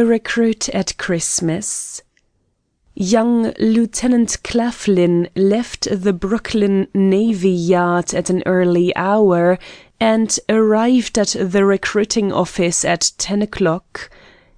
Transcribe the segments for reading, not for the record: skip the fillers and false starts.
recruit at Christmas. Young Lieutenant Claflin left the Brooklyn Navy Yard at an early hour and arrived at the recruiting office at 10 o'clock.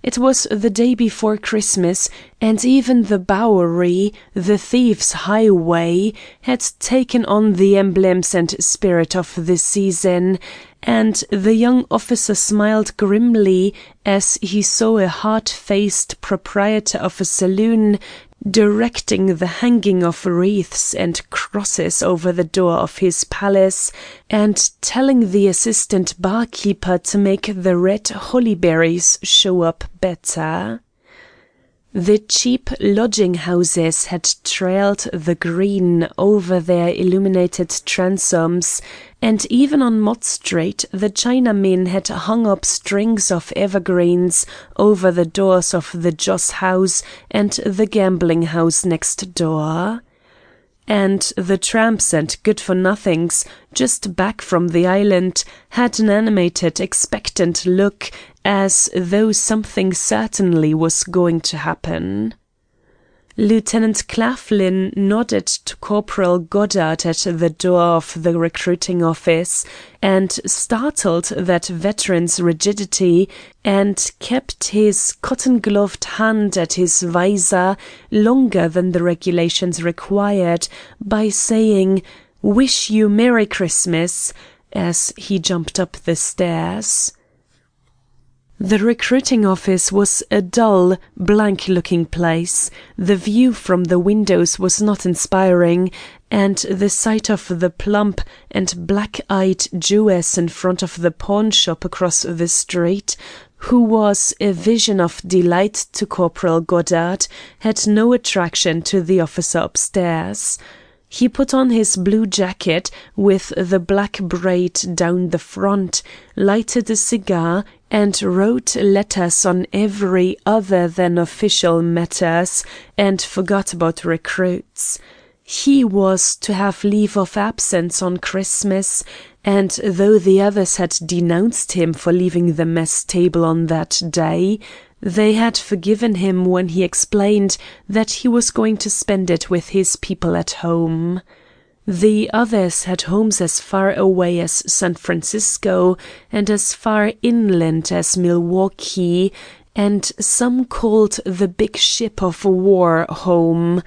It was the day before Christmas, and even the Bowery, the thieves' highway, had taken on the emblems and spirit of the season, and the young officer smiled grimly as he saw a hard-faced proprietor of a saloon directing the hanging of wreaths and crosses over the door of his palace, and telling the assistant barkeeper to make the red hollyberries show up better. The cheap lodging-houses had trailed the green over their illuminated transoms, and even on Mott Street the Chinamen had hung up strings of evergreens over the doors of the Joss House and the gambling house next door. And the tramps and good-for-nothings, just back from the island, had an animated, expectant look, as though something certainly was going to happen. Lieutenant Claflin nodded to Corporal Goddard at the door of the recruiting office, and startled that veteran's rigidity, and kept his cotton-gloved hand at his visor longer than the regulations required by saying, "Wish you Merry Christmas," as he jumped up the stairs. The recruiting office was a dull, blank-looking place. The view from the windows was not inspiring, and the sight of the plump and black-eyed Jewess in front of the pawn-shop across the street, who was a vision of delight to Corporal Goddard, had no attraction to the officer upstairs. He put on his blue jacket with the black braid down the front, lighted a cigar, and wrote letters on every other than official matters, and forgot about recruits. He was to have leave of absence on Christmas, and though the others had denounced him for leaving the mess table on that day, they had forgiven him when he explained that he was going to spend it with his people at home. The others had homes as far away as San Francisco and as far inland as Milwaukee, and some called the big ship of war home.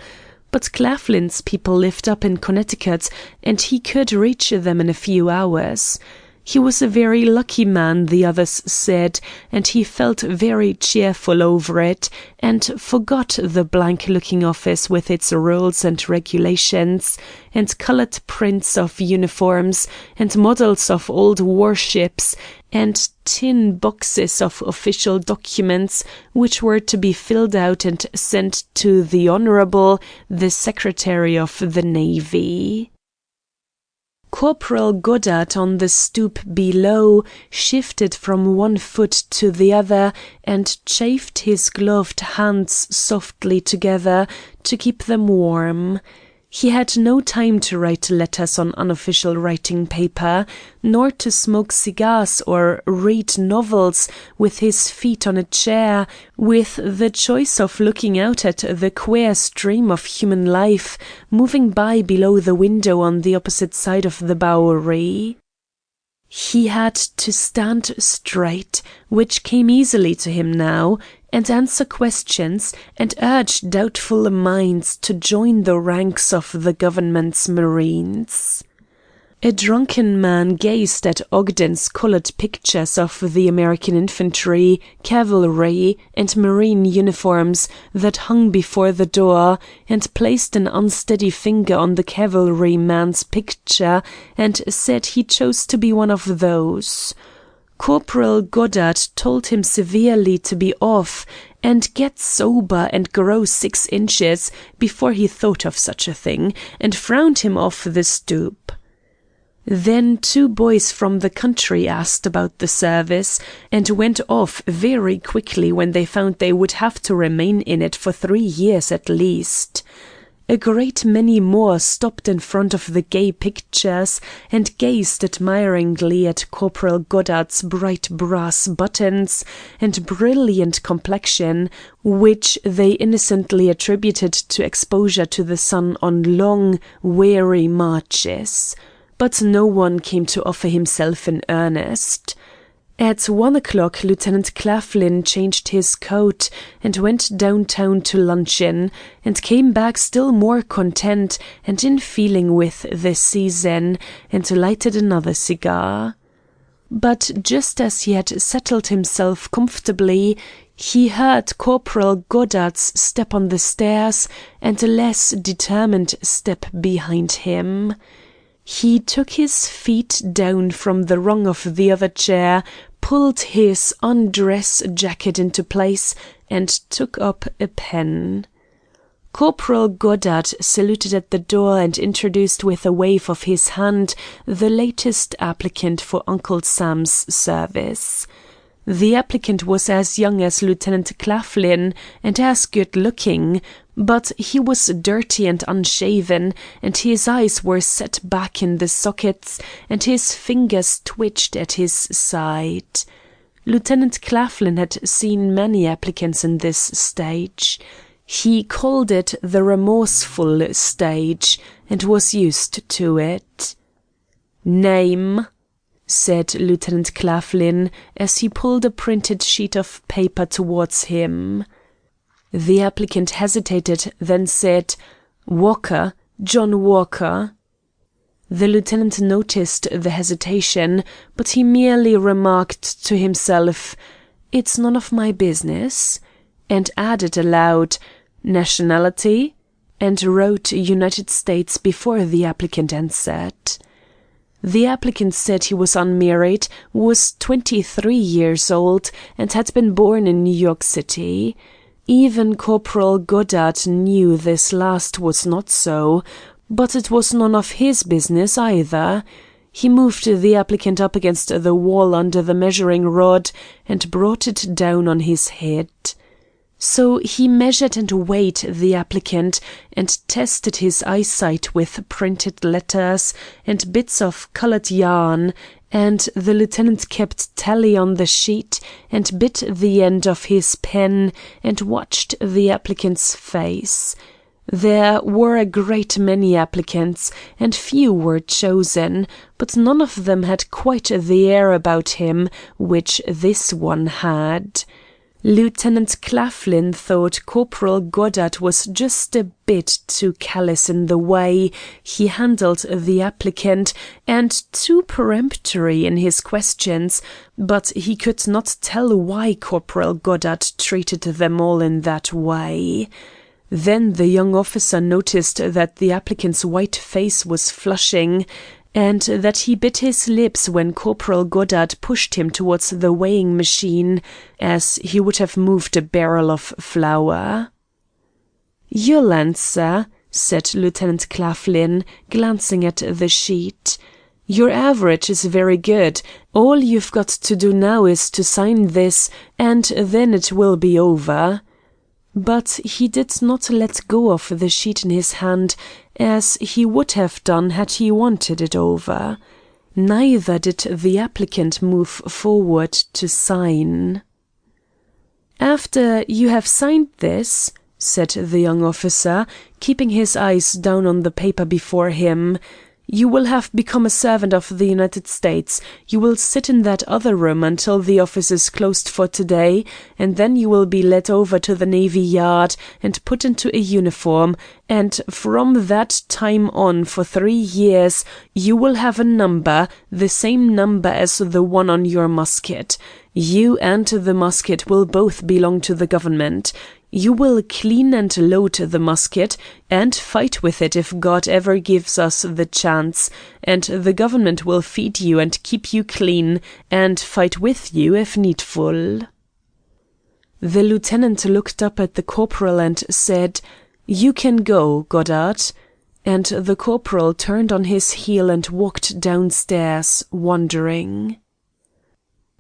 But Claflin's people lived up in Connecticut, and he could reach them in a few hours. He was a very lucky man, the others said, and he felt very cheerful over it, and forgot the blank-looking office with its rules and regulations, and colored prints of uniforms, and models of old warships, and tin boxes of official documents, which were to be filled out and sent to the Honorable, the Secretary of the Navy. Corporal Goddard on the stoop below shifted from one foot to the other and chafed his gloved hands softly together to keep them warm. He had no time to write letters on unofficial writing paper, nor to smoke cigars or read novels with his feet on a chair, with the choice of looking out at the queer stream of human life moving by below the window on the opposite side of the Bowery. He had to stand straight, which came easily to him now, and answer questions, and urge doubtful minds to join the ranks of the government's Marines. A drunken man gazed at Ogden's colored pictures of the American infantry, cavalry, and marine uniforms that hung before the door, and placed an unsteady finger on the cavalryman's picture, and said he chose to be one of those. Corporal Goddard told him severely to be off, and get sober and grow 6 inches before he thought of such a thing, and frowned him off the stoop. Then 2 boys from the country asked about the service, and went off very quickly when they found they would have to remain in it for 3 years at least. A great many more stopped in front of the gay pictures and gazed admiringly at Corporal Goddard's bright brass buttons and brilliant complexion, which they innocently attributed to exposure to the sun on long, weary marches. But no one came to offer himself in earnest. At 1 o'clock, Lieutenant Claflin changed his coat and went downtown to luncheon, and came back still more content and in feeling with the season, and lighted another cigar. But just as he had settled himself comfortably, he heard Corporal Goddard's step on the stairs and a less determined step behind him. He took his feet down from the rung of the other chair, pulled his undress jacket into place, and took up a pen. Corporal Goddard saluted at the door and introduced with a wave of his hand the latest applicant for Uncle Sam's service. The applicant was as young as Lieutenant Claflin and as good-looking, but he was dirty and unshaven, and his eyes were set back in the sockets, and his fingers twitched at his side. Lieutenant Claflin had seen many applicants in this stage. He called it the remorseful stage, and was used to it. "Name?" said Lieutenant Claflin, as he pulled a printed sheet of paper towards him. The applicant hesitated, then said, "Walker, John Walker." The lieutenant noticed the hesitation, but he merely remarked to himself, "It's none of my business," and added aloud, "Nationality?" and wrote United States before the applicant answered. The applicant said he was unmarried, was 23 years old, and had been born in New York City. Even Corporal Goddard knew this last was not so, but it was none of his business either. He moved the applicant up against the wall under the measuring rod and brought it down on his head. So he measured and weighed the applicant and tested his eyesight with printed letters and bits of colored yarn, and the lieutenant kept tally on the sheet and bit the end of his pen and watched the applicant's face. There were a great many applicants, and few were chosen, but none of them had quite the air about him which this one had. Lieutenant Claflin thought Corporal Goddard was just a bit too callous in the way he handled the applicant and too peremptory in his questions, but he could not tell why Corporal Goddard treated them all in that way. Then the young officer noticed that the applicant's white face was flushing, and that he bit his lips when Corporal Goddard pushed him towards the weighing machine, as he would have moved a barrel of flour. "You'll answer," said Lieutenant Claflin, glancing at the sheet. "Your average is very good. All you've got to do now is to sign this, and then it will be over." But he did not let go of the sheet in his hand, as he would have done had he wanted it over. Neither did the applicant move forward to sign. "After you have signed this," said the young officer, keeping his eyes down on the paper before him, "you will have become a servant of the United States. You will sit in that other room until the office is closed for today, and then you will be led over to the Navy Yard and put into a uniform, and from that time on for 3 years you will have a number, the same number as the one on your musket. You and the musket will both belong to the government. You will clean and load the musket, and fight with it if God ever gives us the chance, and the government will feed you and keep you clean, and fight with you if needful." The lieutenant looked up at the corporal and said, "You can go, Goddard," and the corporal turned on his heel and walked downstairs, wondering.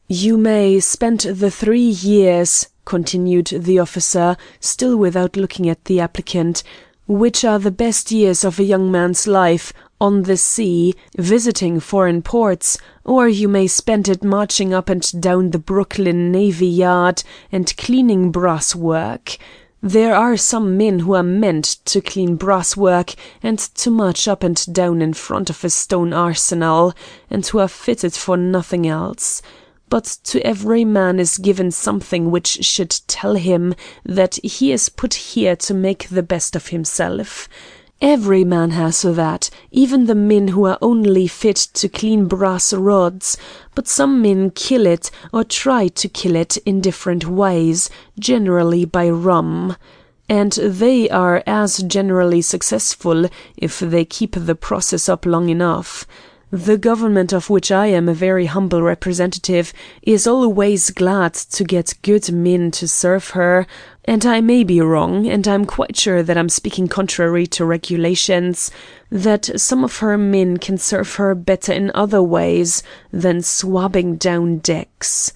"You may spend the 3 years," continued the officer, still without looking at the applicant, which are the best years of a young man's life, on the sea, visiting foreign ports, or you may spend it marching up and down the Brooklyn Navy Yard and cleaning brass work. There are some men who are meant to clean brass work and to march up and down in front of a stone arsenal, and who are fitted for nothing else. But to every man is given something which should tell him that he is put here to make the best of himself. Every man has that, even the men who are only fit to clean brass rods, but some men kill it or try to kill it in different ways, generally by rum. And they are as generally successful if they keep the process up long enough. The government of which I am a very humble representative is always glad to get good men to serve her, and I may be wrong, and I'm quite sure that I'm speaking contrary to regulations, that some of her men can serve her better in other ways than swabbing down decks.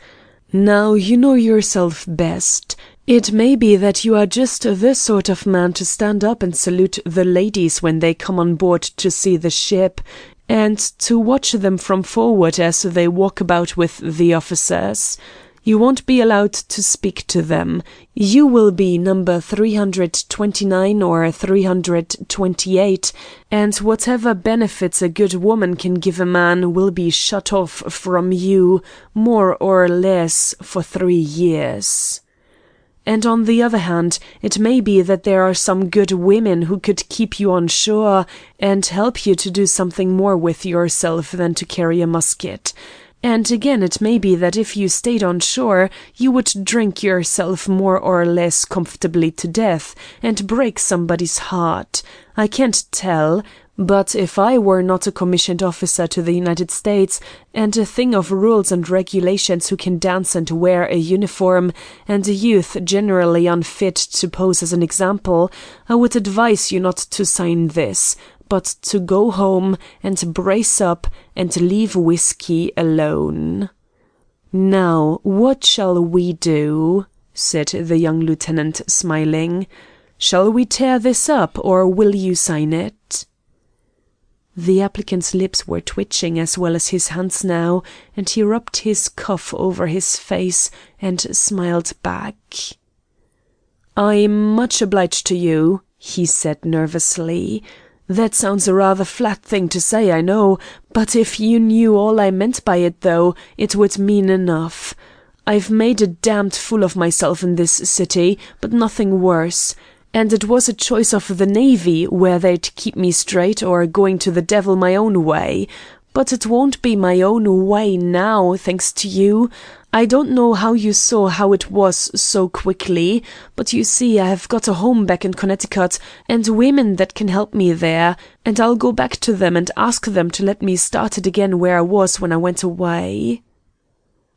Now you know yourself best. It may be that you are just the sort of man to stand up and salute the ladies when they come on board to see the ship, and to watch them from forward as they walk about with the officers. You won't be allowed to speak to them. You will be number 329 or 328, and whatever benefits a good woman can give a man will be shut off from you, more or less, for 3 years. And on the other hand, it may be that there are some good women who could keep you on shore and help you to do something more with yourself than to carry a musket. And again, it may be that if you stayed on shore, you would drink yourself more or less comfortably to death and break somebody's heart. I can't tell. But if I were not a commissioned officer to the United States, and a thing of rules and regulations who can dance and wear a uniform, and a youth generally unfit to pose as an example, I would advise you not to sign this, but to go home and brace up and leave whiskey alone. Now, what shall we do? Said the young lieutenant, smiling. Shall we tear this up, or will you sign it? The applicant's lips were twitching as well as his hands now, and he rubbed his cuff over his face and smiled back. "I'm much obliged to you," he said nervously. "That sounds a rather flat thing to say, I know, but if you knew all I meant by it, though, it would mean enough. I've made a damned fool of myself in this city, but nothing worse. And it was a choice of the Navy where they'd keep me straight or going to the devil my own way. But it won't be my own way now, thanks to you. I don't know how you saw how it was so quickly, but you see I have got a home back in Connecticut and women that can help me there, and I'll go back to them and ask them to let me start it again where I was when I went away."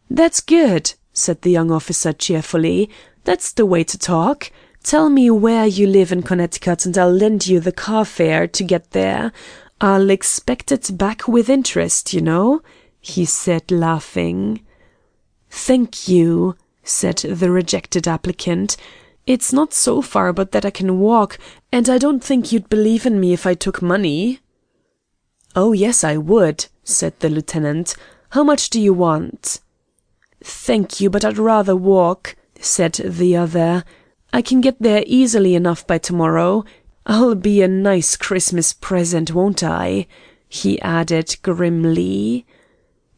"That's good," said the young officer cheerfully. "That's the way to talk. Tell me where you live in Connecticut and I'll lend you the car fare to get there. I'll expect it back with interest, you know," he said, laughing. "Thank you," said the rejected applicant. "It's not so far but that I can walk, and I don't think you'd believe in me if I took money." "Oh, yes, I would," said the lieutenant. "How much do you want?" "Thank you, but I'd rather walk," said the other. "I can get there easily enough by tomorrow. I'll be a nice Christmas present, won't I?" he added grimly.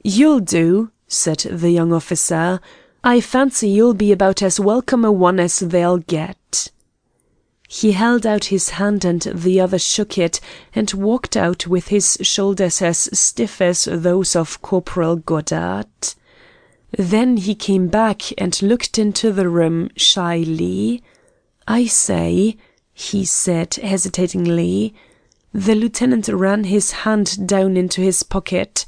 "You'll do," said the young officer. "I fancy you'll be about as welcome a one as they'll get." He held out his hand and the other shook it, and walked out with his shoulders as stiff as those of Corporal Goddard. Then he came back and looked into the room shyly. "I say," he said hesitatingly. The lieutenant ran his hand down into his pocket.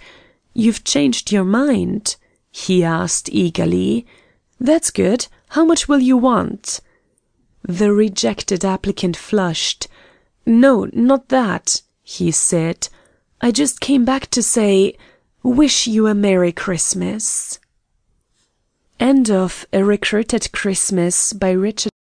"You've changed your mind?" he asked eagerly. "That's good. How much will you want?" The rejected applicant flushed. "No, not that," he said. "I just came back to say, wish you a Merry Christmas." End of A Recruited Christmas by Richard